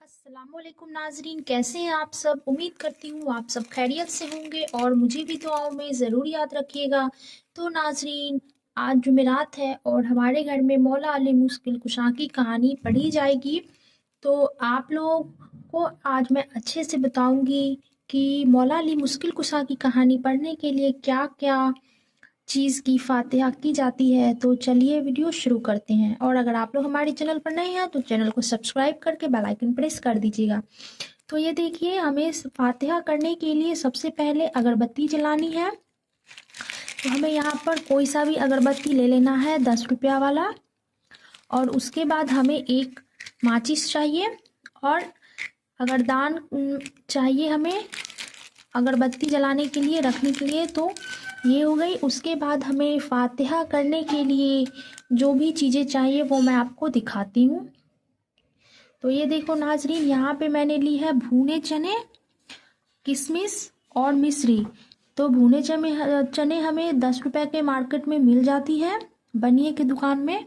अस्सलामुअलैकुम नाजरीन, कैसे हैं आप सब। उम्मीद करती हूँ आप सब खैरियत से होंगे और मुझे भी दुआओं में ज़रूर याद रखिएगा। तो नाजरीन, आज जुमेरात है और हमारे घर में मौला अली मुश्किल कुशा की कहानी पढ़ी जाएगी। तो आप लोग को आज मैं अच्छे से बताऊंगी कि मौला अली मुश्किल कुशा की कहानी पढ़ने के लिए क्या क्या चीज़ की फातिहा की जाती है। तो चलिए वीडियो शुरू करते हैं, और अगर आप लोग हमारे चैनल पर नए हैं तो चैनल को सब्सक्राइब करके बेल आइकन प्रेस कर दीजिएगा। तो ये देखिए, हमें फातिहा करने के लिए सबसे पहले अगरबत्ती जलानी है। तो हमें यहाँ पर कोई सा भी अगरबत्ती ले लेना है, 10 रुपया वाला। और उसके बाद हमें एक माचिस चाहिए और अगरदान चाहिए हमें अगरबत्ती जलाने के लिए, रखने के लिए। तो ये हो गई। उसके बाद हमें फातिहा करने के लिए जो भी चीज़ें चाहिए वो मैं आपको दिखाती हूँ। तो ये देखो नाजरीन, यहाँ पे मैंने ली है भुने चने, किशमिश और मिश्री। तो भुने चने हमें 10 रुपए के मार्केट में मिल जाती है, बनिए की दुकान में।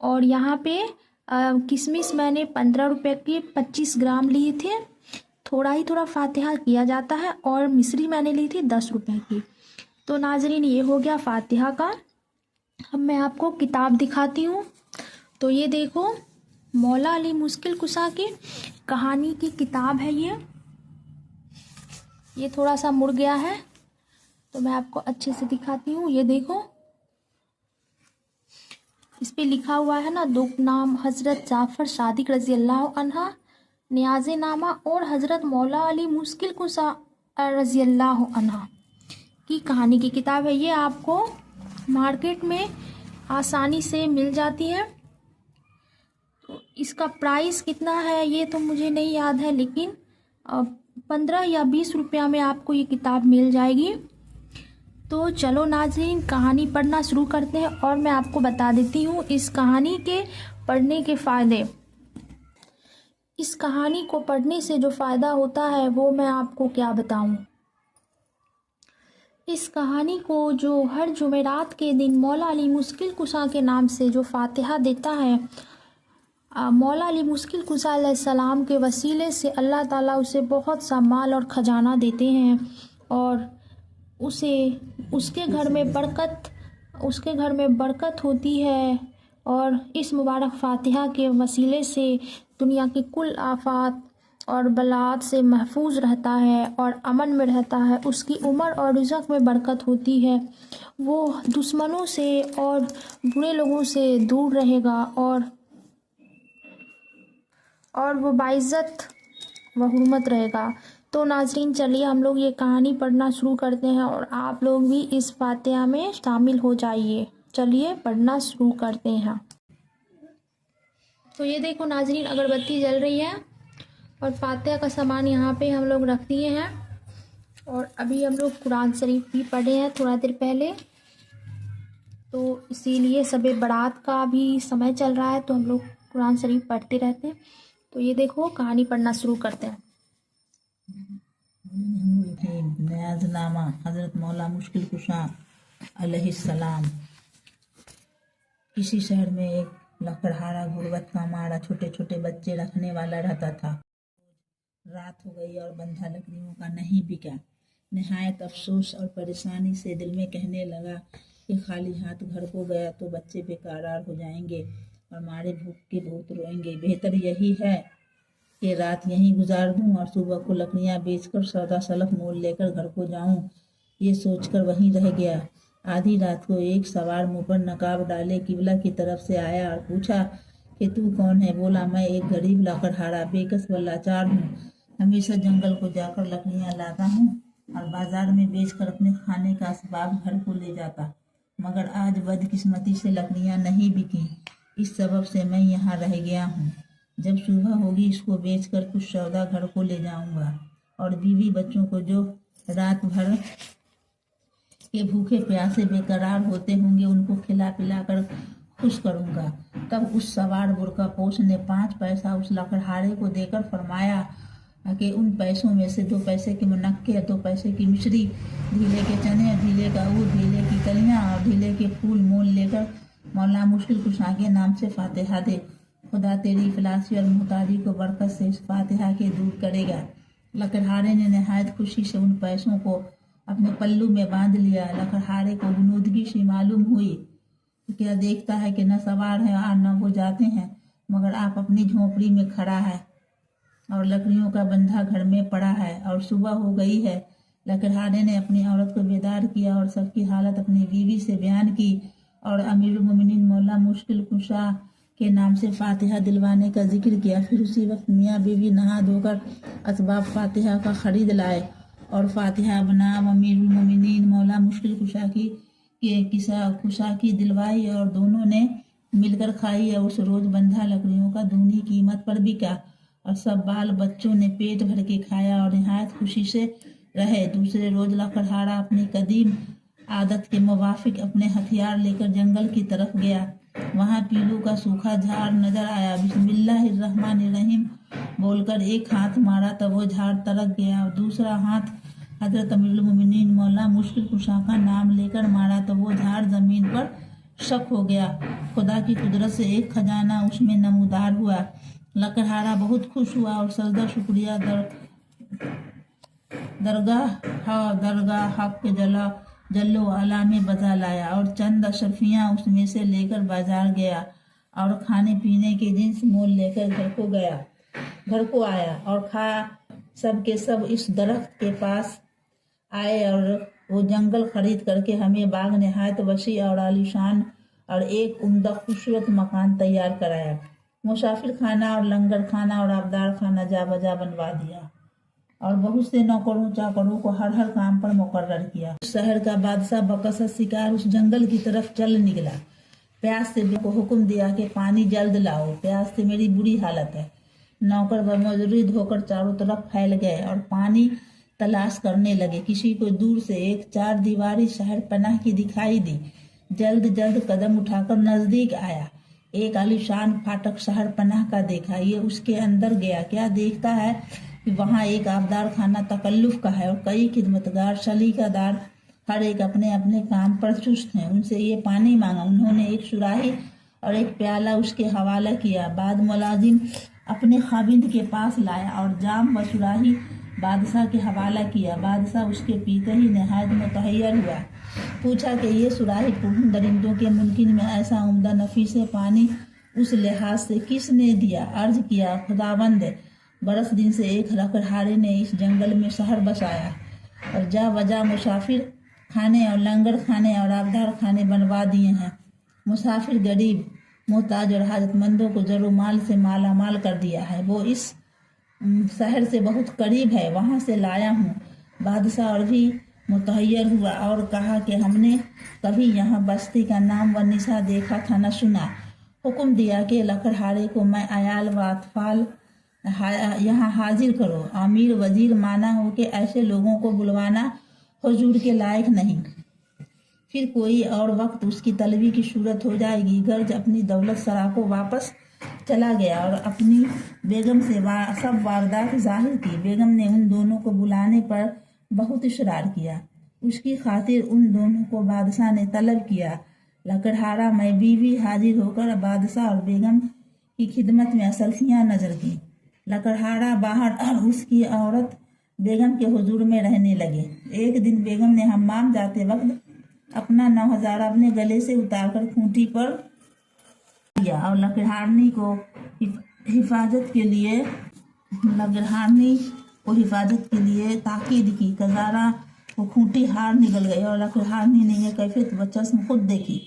और यहाँ पे किशमिश मैंने 15 रुपए की 25 ग्राम लिए थे। थोड़ा फातिहा किया जाता है। और मिश्री मैंने ली थी 10 रुपए की। तो नाजरीन, ये हो गया फातिहा का। अब मैं आपको किताब दिखाती हूँ। तो ये देखो, मौला अली मुश्किल कुशा की कहानी की किताब है ये थोड़ा सा मुड़ गया है तो मैं आपको अच्छे से दिखाती हूँ। ये देखो, इस पे लिखा हुआ है ना, दो नाम हज़रत जाफ़र सादिक रज़ी अल्लाह अन्हा, नियाज़े नामा और हज़रत मौला अली मुश्किल कुशा रज़ी अल्लाह अन्हा की कहानी की किताब है। ये आपको मार्केट में आसानी से मिल जाती है। तो इसका प्राइस कितना है ये तो मुझे नहीं याद है, लेकिन 15 या 20 रुपया में आपको ये किताब मिल जाएगी। तो चलो नाज़रीन, कहानी पढ़ना शुरू करते हैं और मैं आपको बता देती हूँ इस कहानी के पढ़ने के फ़ायदे। इस कहानी को पढ़ने से जो फ़ायदा होता है वो मैं आपको क्या बताऊँ। इस कहानी को जो हर जुमेरात के दिन मौला अली मुश्किल कुशा के नाम से जो फातिहा देता है, मौला अली मुश्किल कुशा अलैहिस्सलाम के वसीले से अल्लाह ताला उसे बहुत सा माल और ख़जाना देते हैं और उसके घर में बरकत होती है। और इस मुबारक फातिहा के वसीले से दुनिया की कुल आफात और बलात से महफूज रहता है और अमन में रहता है। उसकी उम्र और रिज़्क़ में बरकत होती है। वो दुश्मनों से और बुरे लोगों से दूर रहेगा और वो बाइज़्ज़त व हुर्मत रहेगा। तो नाज़रीन, चलिए हम लोग ये कहानी पढ़ना शुरू करते हैं और आप लोग भी इस फातिहा में शामिल हो जाइए। चलिए पढ़ना शुरू करते हैं। तो ये देखो नाज़रीन, अगरबत्ती जल रही है और फातिहा का सामान यहाँ पे हम लोग रख दिए हैं। और अभी हम लोग कुरान शरीफ भी पढ़े हैं थोड़ा देर पहले, तो इसीलिए शब बारात का भी समय चल रहा है तो हम लोग कुरान शरीफ पढ़ते रहते हैं। तो ये देखो, कहानी पढ़ना शुरू करते हैं। नियाज़नामा हज़रत मौला मुश्किल कुशा अलैहिस्सलाम। किसी शहर में एक लकड़हारा गुर्बत का मारा छोटे छोटे बच्चे रखने वाला रहता था। रात हो गई और बंधा लकड़ियों का नहीं बिका। निहायत अफसोस और परेशानी से दिल में कहने लगा कि खाली हाथ घर को गया तो बच्चे बेकरार हो जाएंगे और मारे भूख के बहुत रोएंगे। बेहतर यही है कि रात यहीं गुजार दूं और सुबह को लकड़ियां बेचकर सौदा सलफ मोल लेकर घर को जाऊं। ये सोचकर वहीं रह गया। आधी रात को एक सवार मुंह पर नकाब डाले किबला की तरफ से आया और पूछा कि तू कौन है। बोला, मैं एक गरीब लकड़हारा बेकस व लाचार हूँ। हमेशा जंगल को जाकर लकड़ियाँ लाता हूँ और बाजार में बेचकर अपने खाने का असबाब घर को ले जाता, मगर आज बदकिस्मती से लकड़ियाँ नहीं बिकी। इस सबब से मैं यहाँ रह गया हूँ। जब सुबह होगी इसको बेचकर कुछ सौदा घर को ले जाऊंगा और बीवी बच्चों को जो रात भर के भूखे प्यासे बेकरार होते होंगे उनको खिला पिला कर खुश करूंगा। तब उस सवार बुरकापोश ने 5 पैसा उस लकड़हारे को देकर फरमाया कि उन पैसों में से 2 पैसे के मुनक्के, 2 पैसे की मिश्री, ढीले के चने, ढीले का ऊद, ढीले की कलियां और ढीले के फूल मोल लेकर मौला मुश्किल कुशा के नाम से फातिहा दे। खुदा तेरी इफलासी और मुहताजी को बरकत से इस फातिहा के दूर करेगा। लकड़हारे ने नहायत खुशी से उन पैसों को अपने पल्लू में बांध लिया। लकड़हारे को गुनूदगी सी मालूम हुई तो क्या देखता है कि न सवार है और न वो जाते हैं, मगर आप अपनी झोपड़ी में खड़ा है और लकड़ियों का बंधा घर में पड़ा है और सुबह हो गई है। लकड़हारे ने अपनी औरत को बेदार किया और सबकी हालत अपनी बीवी से बयान की और अमीरुल मोमिनीन मौला मुश्किल कुशा के नाम से फातिहा दिलवाने का जिक्र किया। फिर उसी वक्त मियाँ बीवी नहा धोकर असबाब फातिहा का खरीद लाए और फातिहा बनाम अमीरुल मोमिनीन मौला मुश्किल कुशा की दिलवाई और दोनों ने मिलकर खाई और उस रोज बंधा लकड़ियों का दूनी कीमत पर बिका और सब बाल बच्चों ने पेट भर के खाया और निहायत खुशी से रहे। दूसरे रोज लकड़हारा अपनी कदीम आदत के मुवाफिक अपने हथियार लेकर जंगल की तरफ गया। वहां पीलू का सूखा झाड़ नजर आया। बिस्मिल्लाहिर्रहमानिर्रहीम बोलकर एक हाथ मारा तब वो झाड़ तरक गया और दूसरा हाथ हजरत अमीरुल मोमिनीन मौला मुश्किल कुशा का नाम लेकर मारा तो वो झाड़ जमीन पर शक हो गया। खुदा की कुदरत से एक खजाना उसमें नमूदार हुआ। लकड़हारा बहुत खुश हुआ और सजदा शुक्रिया दरगाह हक के जल्लो आला में बजा लाया और चंद अशरफियाँ उसमें से लेकर बाजार गया और खाने पीने के जिन्स मोल लेकर घर को आया और खा सब के सब इस दरख्त के पास आए और वो जंगल खरीद करके हमें बाग नहायत वसी और आलीशान और एक उम्दा खूबसूरत मकान तैयार कराया। मुसाफिर खाना और लंगर खाना और आबदार खाना जा बजा बनवा दिया और बहुत से नौकरों चाकरों को हर काम पर मुकर्रर किया। शहर का बादशाह बकसा शिकार उस जंगल की तरफ चल निकला। प्यास से को हुक्म दिया कि पानी जल्द लाओ, प्यास से मेरी बुरी हालत है। नौकर बमौजूद होकर चारों तरफ फैल गए और पानी तलाश करने लगे। किसी को दूर से एक 4 दीवारी शहर पनाह की दिखाई दी। जल्द कदम उठाकर नजदीक आया। एक आलीशान फाटक शहर पनाह का देखा। ये उसके अंदर गया। क्या देखता है कि वहाँ एक आबदार खाना तकल्लुफ का है और कई खिदमतगार सलीकादार हर एक अपने अपने काम पर चुस्त हैं। उनसे ये पानी मांगा। उन्होंने एक सुराही और एक प्याला उसके हवाला किया। बाद मुलाजिम अपने खाबिंद के पास लाया और जाम व सुराही बादशाह के हवाला किया। बादशाह उसके पीते ही नहायत मुतहय्यर हुआ। पूछा कि ये सुराही पुरहन दरिंदों के मुल्किन में ऐसा उम्दा नफीस पानी उस लिहाज से किसने दिया? अर्ज किया, खुदावंद, बरस दिन से एक लकड़हारे ने इस जंगल में शहर बसाया और जा वजह मुसाफिर खाने और लंगर खाने और आबदार खाने बनवा दिए हैं। मुसाफिर गरीब मोहताज और हाजतमंदों को जरो माल से माला माल कर दिया है। वो इस शहर से बहुत करीब है, वहाँ से लाया हूँ। बादशाह और भी मुतहय्यर हुआ और कहा कि हमने कभी यहाँ बस्ती का नाम व निशा देखा था न सुना। हुक्म दिया कि लकड़हारे को मैं अयाल व अतफाल यहाँ हाजिर करो। अमीर वजीर माना हो कि ऐसे लोगों को बुलवाना हुजूर के लायक नहीं। फिर कोई और वक्त उसकी तलबी की सूरत हो जाएगी। गर्ज अपनी दौलत सरा को वापस चला गया और अपनी बेगम से सब वारदात जाहिर की। बेगम ने उन दोनों को बुलाने पर बहुत इशरार किया। उसकी खातिर उन दोनों को बादशाह ने तलब किया। लकड़हारा में बीवी हाजिर होकर बादशाह और बेगम की खिदमत में असल्फियाँ नजर की। लकड़हारा बाहर और उसकी औरत बेगम के हुजूर में रहने लगे। एक दिन बेगम ने हम्माम जाते वक्त अपना 9000 अपने गले से उतारकर खूंटी पर दिया और लकड़हारनी को हिफाजत के लिए ताकीद की। कजारा को खूंटी हार निकल गई और लकड़हारनी ने यह कैफियत बचस्म खुद देखी।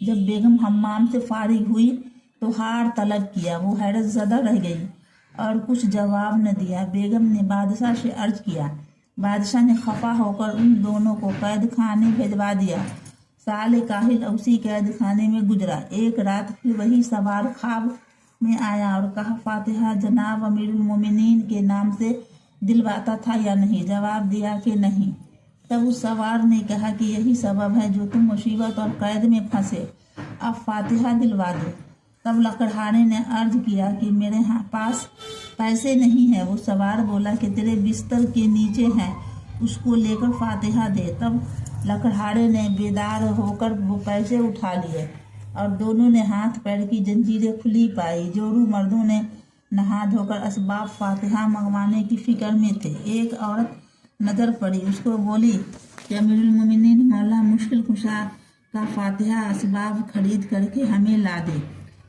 जब बेगम हम्माम से फारिग हुई तो हार तलब किया। वो हैरत ज़दा रह गई और कुछ जवाब न दिया। बेगम ने बादशाह से अर्ज किया। बादशाह ने खफा होकर उन दोनों को कैद खाने भिजवा दिया। साल काहिल उसी कैद खाने में गुजरा। एक रात फिर वही सवार ख्वाब में आया और कहा, फातिहा जनाब अमीरुल मोमिनीन के नाम से दिलवाता था या नहीं? जवाब दिया कि नहीं। तब उस सवार ने कहा कि यही सबब है जो तुम मुसीबत और कैद में फंसे। अब फातिहा दिलवा दो। तब लकड़हारे ने अर्ज किया कि मेरे पास पैसे नहीं है। वो सवार बोला कि तेरे बिस्तर के नीचे है, उसको लेकर फातिहा दे। तब लकड़हारे ने बेदार होकर वो पैसे उठा लिए और दोनों ने हाथ पैर की जंजीरें खुली पाई। जोरू मर्दों ने नहा धोकर असबाब फातिहा मंगवाने की फिक्र में थे। एक औरत नजर पड़ी, उसको बोली कि अमीरुल मोमिनीन मौला मुश्किल कुशा का फातिहा असबाब खरीद करके हमें ला दे।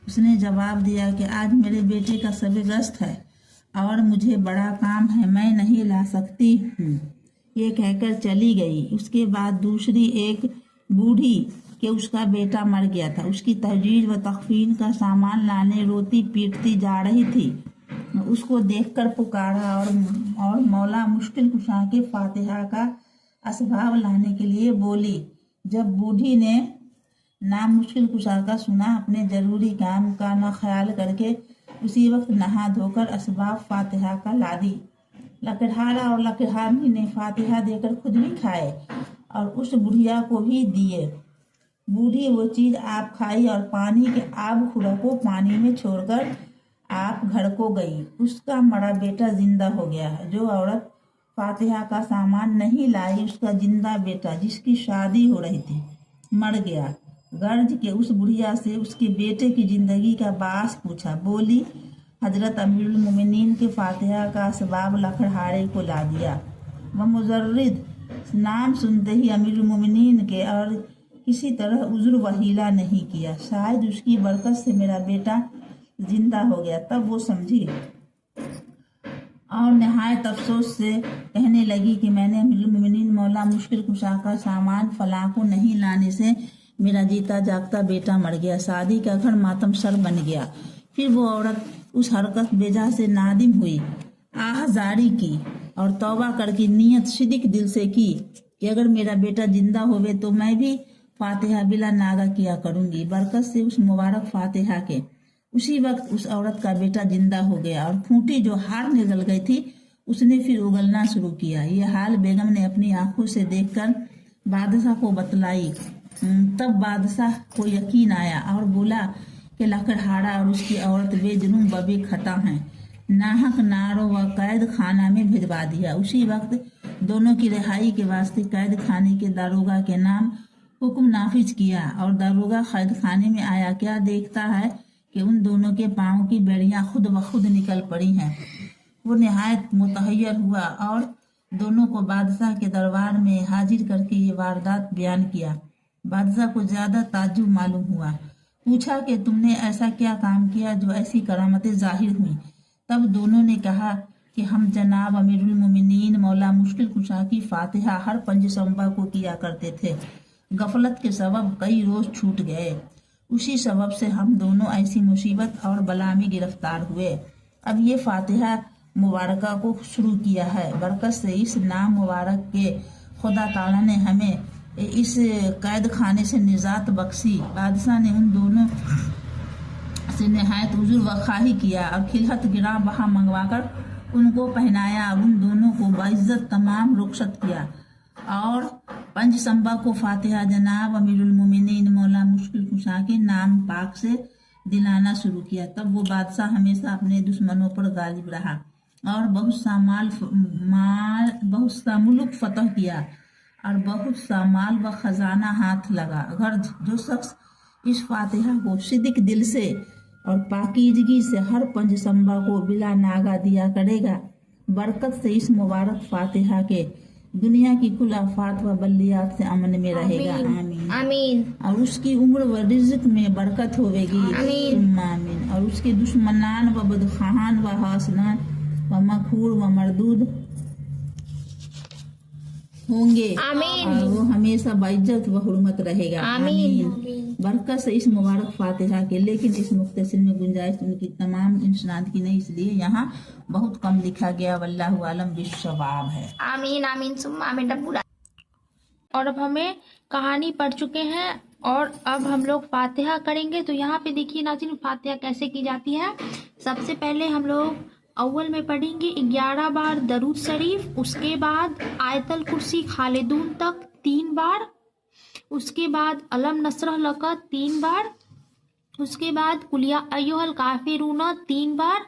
उसने जवाब दिया कि आज मेरे बेटे का शब गस्त है और मुझे बड़ा काम है, मैं नहीं ला सकती हूँ। ये कहकर चली गई। उसके बाद दूसरी एक बूढ़ी कि उसका बेटा मर गया था, उसकी तहजीज व तकफीन का सामान लाने रोती पीटती जा रही थी। उसको देखकर पुकारा और मौला मुश्किल कुशा के फातिहा का असबाब लाने के लिए बोली। जब बूढ़ी ने नाम मुश्किल कुशा का सुना, अपने जरूरी काम का न ख्याल करके उसी वक्त नहा धोकर असबाब फातिहा का ला दी। लकड़हारा और लकड़हारनी ने फातिहा देकर खुद भी खाए और उस बुढ़िया को भी दिए। बूढ़ी वो चीज आप खाई और पानी के आब खुरा को पानी में छोड़कर आप घर को गई। उसका मरा बेटा जिंदा हो गया। जो औरत फातिहा का सामान नहीं लाई, उसका जिंदा बेटा जिसकी शादी हो रही थी मर गया। गर्ज के उस बुढ़िया से उसके बेटे की जिंदगी का बास पूछा। बोली, हजरत अमीरुल मोमिनीन के फातिहा का असबाब लकड़हारे को ला दिया। वह मुजर्रिद नाम सुनते ही अमीरुल मोमिनीन के और किसी तरह उज़्र वहीला नहीं किया। शायद उसकी बरकत से मेरा बेटा जिंदा हो गया। तब वो समझी और नहायत अफसोस से कहने लगी कि मैंने अमीरुल मोमिनीन मौला मुश्किल कुशा का सामान फलां को नहीं लाने से मेरा जीता जागता बेटा मर गया। शादी का घर मातम सर बन गया। फिर वो औरत उस हरकत बेजा से नादिम हुई, आह जारी की और तौबा करके नियत सिदिक दिल से की कि अगर मेरा बेटा जिंदा होवे तो मैं भी फातिहा बिला नागा किया करूंगी। बरकत से उस मुबारक फातिहा के उसी वक्त उस औरत का बेटा जिंदा हो गया और खूंटी जो हार निकल गई थी उसने फिर उगलना शुरू किया। ये हाल बेगम ने अपनी आंखों से देखकर बादशाह को बतलाई। तब बादशाह को यकीन आया और बोला कि लकड़हारा और उसकी औरत बेजुर्म बबे खता हैं, नाहक नारों व कैद खाना में भिजवा दिया। उसी वक्त दोनों की रिहाई के वास्ते कैद खाने के दारोगा के नाम हुक्म नाफिज किया और दारोगा कैद खाने में आया। क्या देखता है कि उन दोनों के पाँव की बेड़ियां खुद ब खुद निकल पड़ी हैं। वो निहायत मुतहय्यर हुआ और दोनों को बादशाह के दरबार में हाजिर करके ये वारदात बयान किया। बादशाह को ज्यादा ताज्जुब मालूम हुआ। पूछा कि तुमने ऐसा क्या काम किया जो ऐसी करामतें जाहिर हुई। तब दोनों ने कहा कि हम जनाब अमीरुल मोमिनीन मौला मुश्किल कुशा की फातिहा हर पंजशंबा को किया करते थे। गफलत के सबब कई रोज छूट गए। उसी सबब से हम दोनों ऐसी मुसीबत और बला में गिरफ्तार हुए। अब ये फातिहा मुबारका को शुरू किया है। बरकत से इस नाम मुबारक के खुदा ताला ने हमें इस कैद खाने से निजात बख्शी। बादशाह ने उन दोनों से नहायत उजुर व खाही किया और खिलहत गिरा बहा मंगवाकर उनको पहनाया और उन दोनों को बाइज्जत तमाम रुखसत किया और पंजशंबा को फातिहा जनाब अमीरुल मोमिनीन मौला मुश्किल कुशा के नाम पाक से दिलाना शुरू किया। तब वो बादशाह हमेशा अपने दुश्मनों पर गालिब रहा और बहुत सा मुल्क फतह किया और बहुत सा माल व खजाना हाथ लगा। अगर जो शख्स इस फातिहा को सिद्दीक दिल से और पाकीजगी से हर पंजशंबा को बिला नागा दिया करेगा, बरकत से इस मुबारक फातिहा के दुनिया की कुल आफात व बल्लियात से अमन में रहेगा। आमीन आमीन। और उसकी उम्र व रिज़्क में बरकत होवेगी। आमीन आमीन। और उसके दुश्मनान व बदखान व हासनान व मखूर व मरदूद होंगे। आमीन। और वो हमेशा बाइज्जत व हुर्मत रहेगा। आमीन। बरकत से इस मुबारक फातिहा के। लेकिन इस मुख्तसर में गुंजाइश उनकी तमाम इंसानात की नहीं, इसलिए यहाँ बहुत कम लिखा गया। वल्लाहु आलम बिस्सवाब है। आमीन आमीन सुम्मा आमीन डब्बूरा। और अब हमें कहानी पढ़ चुके हैं और अब हम लोग फातिहा करेंगे। तो यहाँ पे देखिए नाज़रीन, फातिहा कैसे की जाती है। सबसे पहले हम लोग अव्वल में पढ़ेंगे 11 बार दरूद शरीफ, उसके बाद आयतल कुर्सी खालिदून तक 3 बार, उसके बाद अलम नसरह लका 3 बार, उसके बाद कुलिया अय्युहल काफिरूना 3 बार,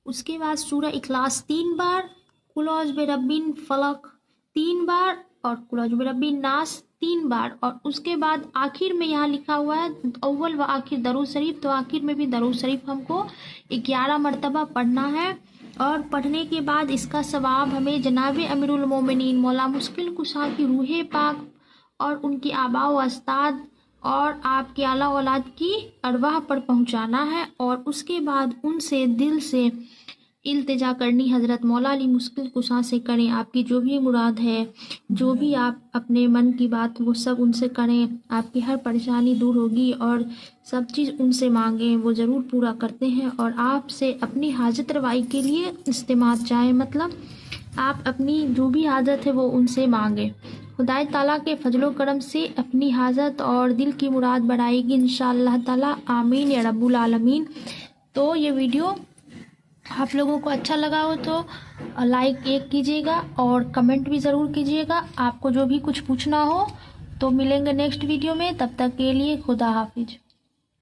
उसके बाद सूरह इखलास 3 बार, कुल औज़ बिरब्बिन फलक 3 बार और कुल औज़ बिरब्बिन नास 3 बार, और उसके बाद आखिर में यहाँ लिखा हुआ है अव्वल व आखिर दरूद शरीफ, तो आखिर में भी दरूद शरीफ हमको 11 मरतबा पढ़ना है। और पढ़ने के बाद इसका सवाब हमें जनाब अमीरुल मोमिनीन मौला मुश्किल कुशा की रूह पाक और उनकी आबा व उस्ताद और आपके आला औलाद की अरवाह पर पहुंचाना है। और उसके बाद उनसे दिल से इल्तिजा करनी, हज़रत मौला अली मुश्किल कुशा से करें, आपकी जो भी मुराद है, जो भी आप अपने मन की बात वो सब उनसे करें, आपकी हर परेशानी दूर होगी। और सब चीज़ उनसे मांगें, वो ज़रूर पूरा करते हैं। और आपसे अपनी हाजत रवाई के लिए इस्तेमाल चाहें, मतलब आप अपनी जो भी हाजत है वो उनसे मांगें। खुदाई ताला के फजलो करम से अपनी हाजत और दिल की मुराद बढ़ाएगी इंशाअल्लाह ताला। आमीन या रब्बुल आलमीन। तो ये वीडियो आप लोगों को अच्छा लगा हो तो लाइक एक कीजिएगा और कमेंट भी ज़रूर कीजिएगा। आपको जो भी कुछ पूछना हो तो मिलेंगे नेक्स्ट वीडियो में, तब तक के लिए खुदा हाफिज।